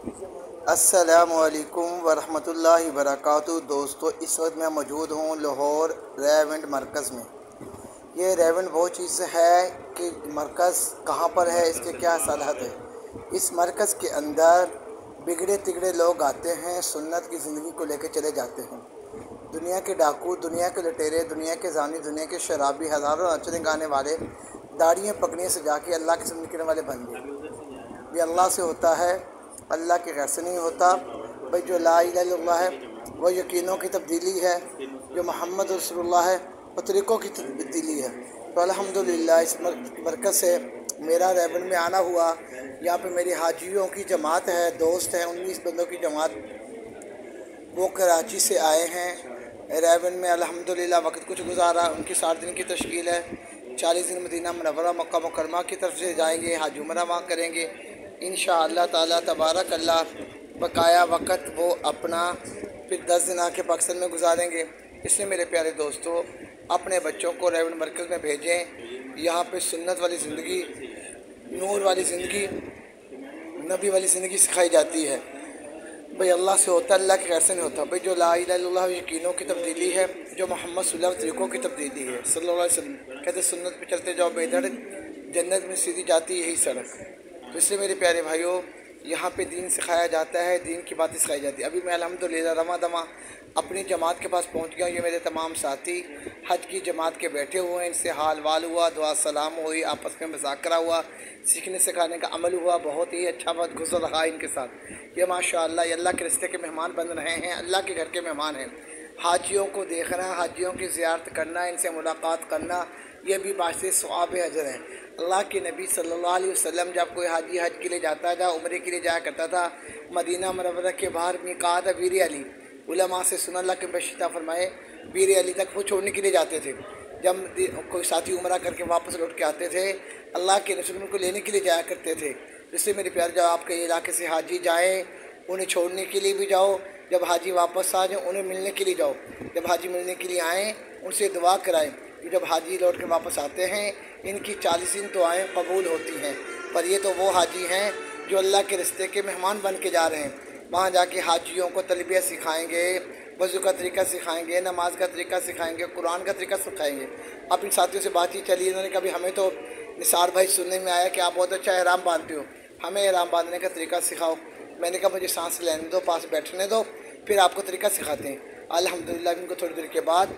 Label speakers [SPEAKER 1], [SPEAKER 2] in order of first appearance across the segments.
[SPEAKER 1] अस्सलामुअलैकुम वरहमतुल्लाहि वबरकातुहू। दोस्तों, इस वक्त मैं मौजूद हूँ लाहौर रेवेंट मरकज़ में। ये रेवेंट वो चीज़ है कि मरकज़ कहाँ पर है, इसके क्या सलाहत है। इस मरकज़ के अंदर बिगड़े तिगड़े लोग आते हैं, सुन्नत की ज़िंदगी को लेकर चले जाते हैं। दुनिया के डाकू, दुनिया के लुटेरे, दुनिया के जानी, दुनिया के शराबी, हज़ारों नचने गाने वाले, दाढ़ियाँ पकड़ने से जाके अल्लाह के सामने करने वाले बन गए। ये अल्लाह से होता है, अल्लाह के घर से नहीं होता। भाई जो ला इलाहा इल्लल्लाह है वो यकीनों की तब्दीली है, जो मोहम्मद रसूलुल्लाह है वो तरीक़ों की तब्दीली है। तो अल्हम्दुलिल्लाह इस मरकज़ से मेरा रेवेंट में आना हुआ। यहाँ पे मेरी हाजियों की जमात है, दोस्त हैं, 19 बंदों की जमात। वो कराची से आए हैं रेवेंट में। अल्हम्दुलिल्लाह वक्त कुछ गुजारा। उनकी 7 दिन की तश्कील है। 40 दिन मदीना मुनव्वरा मक्का मुकरमा की तरफ से जाएंगे, हज उमरा वहाँ करेंगे इंशाअल्लाह ताला तबारक अल्लाह। बकाया वक़्त वो अपना फिर 10 दिन आके पाकिस्तान में गुजारेंगे। इसलिए मेरे प्यारे दोस्तों, अपने बच्चों को रेवेंट मरकज़ में भेजें। यहाँ पे सुन्नत वाली ज़िंदगी, नूर वाली ज़िंदगी, नबी वाली ज़िंदगी सिखाई जाती है। भाई अल्लाह से होता है, अल्लाह के घर से नहीं होता। भाई जो ला इलाहा इल्लल्लाह यकीनों की तब्दीली है, जो मोहम्मद सल्लल्लाहु अलैहि वसल्लम तरीक़ों की तब्दीली है सल्लल्लाहु अलैहि वसल्लम। कहते सुन्नत पे चलते जाओ बेधड़, जन्नत में सीधी जाती यही सड़क। तो इसलिए मेरे प्यारे भाइयों, यहाँ पे दीन सिखाया जाता है, दीन की बातें सिखाई जाती है। अभी मैं अल्हम्दुलिल्लाह रमा दमा अपनी जमात के पास पहुँच गया हूँ। ये मेरे तमाम साथी हज की जमात के बैठे हुए हैं। इनसे हाल वाल हुआ, दुआ सलाम हुई, आपस में मुज़ाकरा हुआ, सीखने सिखाने का अमल हुआ। बहुत ही अच्छा वक्त गुज़र रहा है इनके साथ। ये माशाअल्लाह ये अल्लाह के रिश्ते के मेहमान बन रहे हैं, अल्लाह के घर के मेहमान हैं। हाजियों को देखना, हाजियों की ज़ियारत करना, इनसे मुलाकात करना, ये भी बासे सवाब अजर है। अल्लाह के नबी सल्लल्लाहु अलैहि वसल्लम जब कोई हाजी हज के लिए जाता था, उम्रे के लिए जाया करता था, मदीना मुनव्वरा के बाहर मीक़ात वीर अली, उलमा से सुना अल्लाह के बशिता फरमाए, वीर अली तक वो छोड़ने के लिए जाते थे। जब कोई साथी उम्रा करके वापस लौट के आते थे, अल्लाह के रसूल उनको लेने के लिए जाया करते थे। इसलिए मेरे प्यार, जब आपके इलाके से हाजी जाएँ, उन्हें छोड़ने के लिए भी जाओ। जब हाजी वापस आ जाए, उन्हें मिलने के लिए जाओ। जब हाजी मिलने के लिए आएँ, उनसे दुआ कराएं कि जब हाजी लौट के वापस आते हैं, इनकी 40 दिन दुआएँ कबूल होती हैं। पर ये तो वो हाजी हैं जो अल्लाह के रिश्ते के मेहमान बन के जा रहे हैं। वहाँ जाके हाजियों को तलबिया सिखाएंगे, वज़ू का तरीका सिखाएंगे, नमाज का तरीका सिखाएंगे, कुरान का तरीका सिखाएंगे। अब इन साथियों से बातचीत चली, इन्होंने कभी हमें तो निसार भाई सुनने में आया कि आप बहुत अच्छा एहराम बांधते हो, हमें एहराम बांधने का तरीका सिखाओ। मैंने कहा मुझे सांस लेने दो, पास बैठने दो, फिर आपको तरीका सिखाते हैं। अल्हम्दुलिल्लाह इनको थोड़ी देर के बाद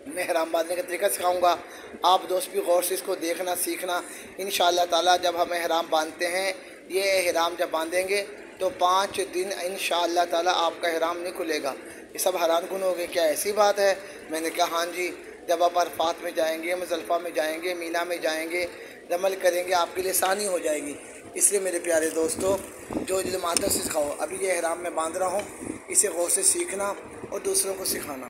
[SPEAKER 1] मैं एहराम बांधने का तरीका सिखाऊंगा। आप दोस्त भी गौर से इसको देखना सीखना। इंशाअल्लाह ताला जब हम एहराम बांधते हैं, ये एहराम जब बांधेंगे तो 5 दिन इंशाअल्लाह ताला आपका एहराम नहीं खुलेगा। ये सब हैरान कुन हो गए, क्या ऐसी बात है? मैंने कहा हाँ जी, जब आप अरफात में जाएंगे, मुज़दलिफ़ा में जाएंगे, मीना में जाएंगे, रमल करेंगे, आपके लिए आसानी हो जाएगी। इसलिए मेरे प्यारे दोस्तों, जो इल्म आता से सिखाओ। अभी ये एहराम में बांध रहा हूँ, इसे गौर से सीखना और दूसरों को सिखाना।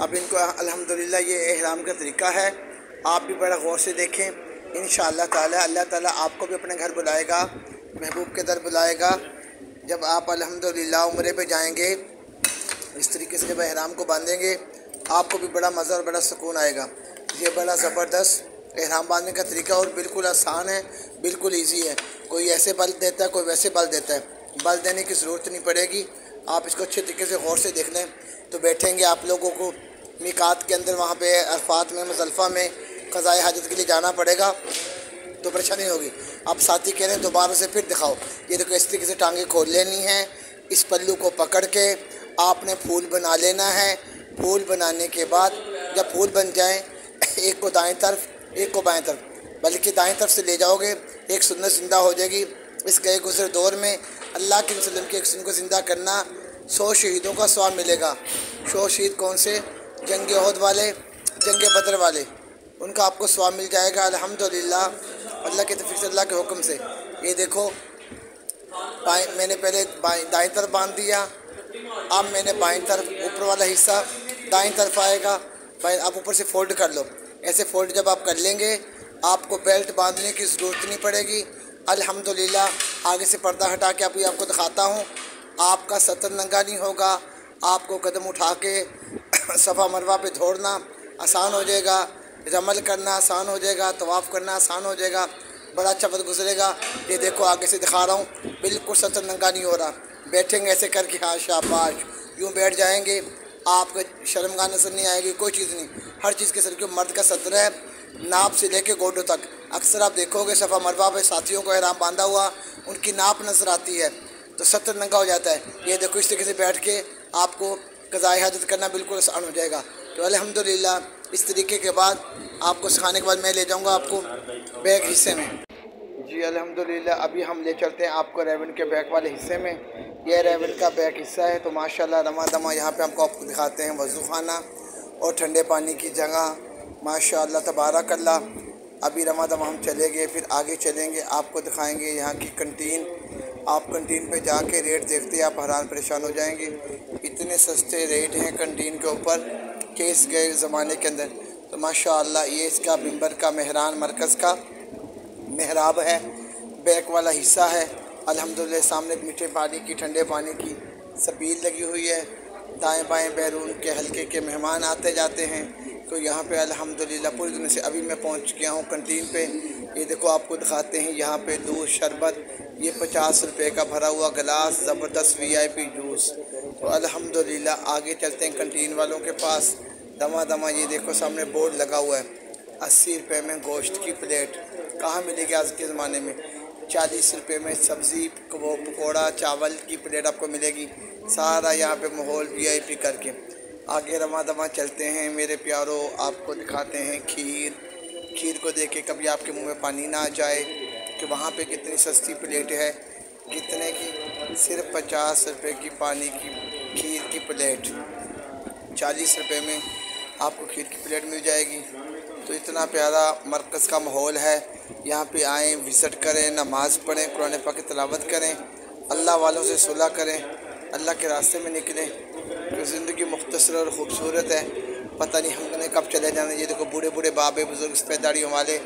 [SPEAKER 1] अब इनको अल्हम्दुलिल्लाह ये एहराम का तरीका है, आप भी बड़ा गौर से देखें। इंशाअल्लाह ताला अल्लाह ताला आपको भी अपने घर बुलाएगा, महबूब के दर बुलाएगा। जब आप अल्हम्दुलिल्लाह उम्रे पे जाएंगे, इस तरीके से जब एहराम को बांधेंगे, आपको भी बड़ा मज़ा और बड़ा सुकून आएगा। ये बड़ा ज़बरदस्त एहराम बांधने का तरीका और बिल्कुल आसान है, बिल्कुल ईजी है। कोई ऐसे बल देता है, कोई वैसे बल देता है। बल देने की ज़रूरत नहीं पड़ेगी। आप इसको अच्छे तरीके से गौर से देख लें तो बैठेंगे आप लोगों को मीक़ात के अंदर, वहाँ पे अरफात में, मुज़दलिफ़ा में क़ज़ाए हाजत के लिए जाना पड़ेगा, तो परेशानी होगी। आप साथी कह रहे हैं दोबारा से फिर दिखाओ। ये देखो, इस तरीके से टांगे खोल लेनी है। इस पल्लू को पकड़ के आपने फूल बना लेना है। फूल बनाने के बाद जब फूल बन जाए, एक को दाएं तरफ, एक को बाएं तरफ, बल्कि दाएं तरफ से ले जाओगे, एक सुन्नत ज़िंदा हो जाएगी। इस गए गुजरे दौर में अल्लाह के वसल्लम की एक सुन्नत को ज़िंदा करना, 100 शहीदों का सवाब मिलेगा। 100 शहीद कौन से? जंग ओहद वाले, जंग बदर वाले, उनका आपको सवाब मिल जाएगा अल्हम्दुलिल्लाह, अल्लाह के तौफीक से, अल्लाह के हुक्म से। ये देखो, मैंने पहले दाएं तरफ बांध दिया, अब मैंने बाएं तरफ, ऊपर वाला हिस्सा दाएं तरफ आएगा। आप ऊपर से फ़ोल्ड कर लो। ऐसे फ़ोल्ड जब आप कर लेंगे, आपको बेल्ट बांधने की ज़रूरत नहीं पड़ेगी अल्हम्दुलिल्लाह। आगे से पर्दा हटा के अभी आपको दिखाता हूँ। आपका सतर नंगा नहीं होगा। आपको कदम उठा के सफ़ा मरवा पे दौड़ना आसान हो जाएगा, रमल करना आसान हो जाएगा, तवाफ़ करना आसान हो जाएगा। बड़ा अच्छा वक्त गुजरेगा। ये देखो आगे से दिखा रहा हूँ, बिल्कुल सतर नंगा नहीं हो रहा। बैठेंगे ऐसे करके, हाँ शाबाश, यूँ बैठ जाएंगे, आपको शर्मगा नजर नहीं आएगी, कोई चीज़ नहीं। हर चीज़ के सर के मर्द का सतर है, नाप से लेके गोडों तक। अक्सर आप देखोगे सफ़ा मरवा पे साथियों को एहराम बांधा हुआ, उनकी नाप नज़र आती है तो सतर नंगा हो जाता है। ये देखो इस तरीके से बैठ के आपको क़ज़ाए हाजत करना बिल्कुल आसान हो जाएगा। तो अल्हम्दुलिल्लाह इस तरीके के बाद आपको सिखाने के बाद मैं ले जाऊँगा आपको बैक हिस्से में। जी अल्हम्दुलिल्लाह अभी हम ले चलते हैं आपको रेवन के बैक वाले हिस्से में। यह रेवन का बैक हिस्सा है। तो माशाल्लाह रमा दमा यहाँ पे हमको आपको दिखाते हैं वज़ू खाना और ठंडे पानी की जगह, माशाल्लाह तबारकल्लाह। अभी रमा दमा हम चले गए, फिर आगे चलेंगे, आपको दिखाएंगे यहाँ की कंटीन। आप कंटीन पे जाके रेट देखते आप हैरान परेशान हो जाएंगे। इतने सस्ते रेट हैं कंटीन के ऊपर कि इस गए ज़माने के अंदर। तो माशाल्लाह ये इसका मिंबर का मेहरान मरकज़ का मेहराब है, बैक वाला हिस्सा है। अल्हम्दुलिल्लाह सामने मीठे पानी की ठंडे पानी की सबील लगी हुई है। दाएं बाएं बैरून के हल्के के मेहमान आते जाते हैं। तो यहाँ पे अल्हम्दुलिल्लाह पूरी दुनिया से अभी मैं पहुँच गया हूँ कंटीन पे। ये देखो आपको दिखाते हैं यहाँ पे दूध शरबत, ये 50 रुपये का भरा हुआ गिलास, ज़बरदस्त VIP जूस। तो अल्हम्दुलिल्लाह आगे चलते हैं कंटीन वालों के पास। दमा दमा ये देखो सामने बोर्ड लगा हुआ है, 80 रुपये में गोश्त की प्लेट। कहाँ मिलेगी आज के ज़माने में? 40 रुपये में सब्ज़ी वो पकौड़ा चावल की प्लेट आपको मिलेगी। सारा यहाँ पे माहौल VIP करके। आगे रमा दमा चलते हैं मेरे प्यारों, आपको दिखाते हैं खीर। खीर को देख के कभी आपके मुंह में पानी ना आ जाए कि वहाँ पे कितनी सस्ती प्लेट है। कितने की? सिर्फ 50 रुपये की पानी की खीर की प्लेट, 40 रुपये में आपको खीर की प्लेट मिल जाएगी। तो इतना प्यारा मरकज़ का माहौल है। यहाँ पे आएँ, विज़िट करें, नमाज़ पढ़ें, कुरान पाक की तिलावत करें, अल्लाह वालों से सुलह करें, अल्लाह के रास्ते में निकलें। तो ज़िंदगी मुख्तसर और ख़ूबसूरत है, पता नहीं हमने कब चले जाना। ये देखो बूढ़े बूढ़े बाबे बुज़ुर्ग सफ़ेद दाढ़ियों वाले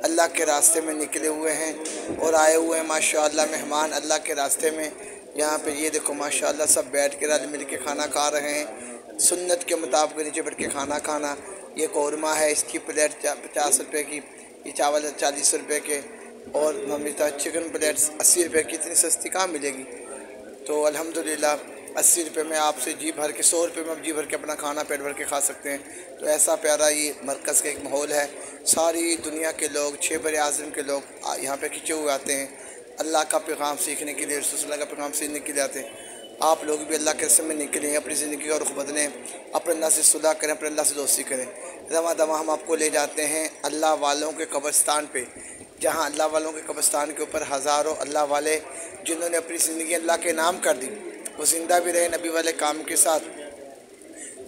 [SPEAKER 1] अल्लाह के रास्ते में निकले हुए हैं और आए हुए हैं माशाअल्लाह मेहमान अल्लाह के रास्ते में। यहाँ पे ये देखो माशाअल्लाह सब बैठ के रल मिल के खाना खा रहे हैं, सुन्नत के मुताबिक नीचे बैठ के खाना खाना। ये कौरमा है, इसकी प्लेट 50 रुपये की, ये चावल 40 रुपये के, और ममिता चिकन प्लेट 80 रुपये की। इतनी सस्ती कहाँ मिलेगी? तो अल्हम्दुलिल्लाह 80 रुपये में आपसे जी भर के, 100 रुपये में आप जी भर के अपना खाना पेट भर के खा सकते हैं। तो ऐसा प्यारा ये मरकज़ का एक माहौल है। सारी दुनिया के लोग, 6 बड़े आज़म के लोग यहाँ पे खिंचे हुए आते हैं अल्लाह का पैगाम सीखने के लिए, रसूलुल्लाह का पैगाम सीखने के लिए आते हैं। आप लोग भी अल्लाह के रस्ते में निकलें, अपनी ज़िंदगी और बदलें, अपने अल्लाह से सुलह करें, अपने अल्लाह से दोस्ती करें। दमा दमा हम आपको ले जाते हैं अल्लाह वालों के कब्रिस्तान पे, जहाँ अल्लाह वालों के कब्रिस्तान के ऊपर हज़ारों अल्लाह वाले जिन्होंने अपनी ज़िंदगी अल्लाह के नाम कर दी, वो ज़िंदा भी रहे, नबी वाले काम के साथ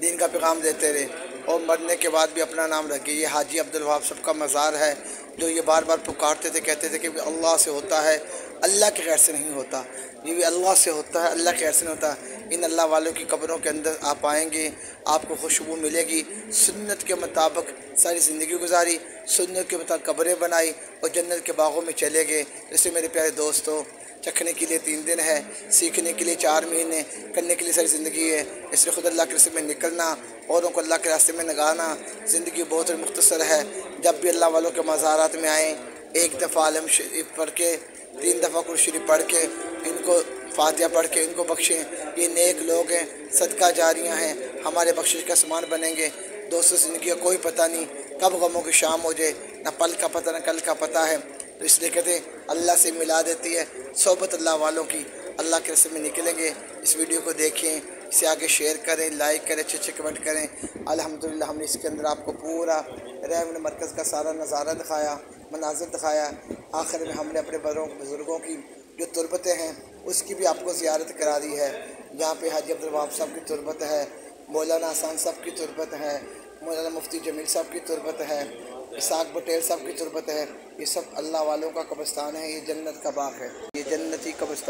[SPEAKER 1] दीन का पैगाम देते रहे और मरने के बाद भी अपना नाम रखे। ये हाजी अब्दुल वहाब साहब का मज़ार है, जो ये बार बार पुकारते थे, कहते थे कि अल्लाह से होता है, अल्लाह के गैर से नहीं होता। ये भी अल्लाह से होता है, अल्लाह के गैर से नहीं होता। इन अल्लाह वालों की कब्रों के अंदर आप आएंगे, आपको खुशबू मिलेगी। सुन्नत के मुताबिक सारी ज़िंदगी गुजारी, सुन्नत के मुताबिक कब्रें बनाई और जन्नत के बागों में चले गए। जैसे मेरे प्यारे दोस्तों, चखने के लिए 3 दिन है, सीखने के लिए 4 महीने, करने के लिए सारी ज़िंदगी है। इसलिए खुद अल्लाह के रास्ते में निकलना, औरों को अल्लाह के रास्ते में लगाना, ज़िंदगी बहुत मुख्तसर है। जब भी अल्लाह वालों के मज़ारात में आएँ, 1 दफ़ा आलम शरीफ पढ़ के, 3 दफ़ा कुरान शरीफ पढ़ के, इनको फातिहा पढ़ के इनको बख्शें। ये नेक लोग हैं, सदका जारियाँ हैं, हमारे बख्शिश का सामान बनेंगे। दोस्तों ज़िंदगी का कोई पता नहीं कब गमों की शाम हो जाए, ना पल का पता ना कल का पता है। तो इसलिए कहते हैं अल्लाह से मिला देती है सोबत अल्लाह वालों की। अल्लाह के रास्ते में निकलेंगे। इस वीडियो को देखें, इसे आगे शेयर करें, लाइक करें, अच्छे अच्छे कमेंट करें। अल्हम्दुलिल्लाह हमने इसके अंदर आपको पूरा रेवन मरकज़ का सारा नज़ारा दिखाया, मनाज़िर दिखाया। आखिर में हमने अपने बड़ों बुज़ुर्गों की जो तुरबतें हैं उसकी भी आपको ज़ियारत करा दी है। यहाँ पे हाजी अब्दुल वहाब साहब की तुरबत है, मौलाना आसान साहब की तुरबत है, मौलाना मुफ्ती जमील साहब की तुरबत है, इसाक पटेल साहब की तुरबत है। ये सब अल्लाह वालों का कब्रिस्तान है। ये जन्नत का बाग है, ये जन्नती कब्रिस्तान।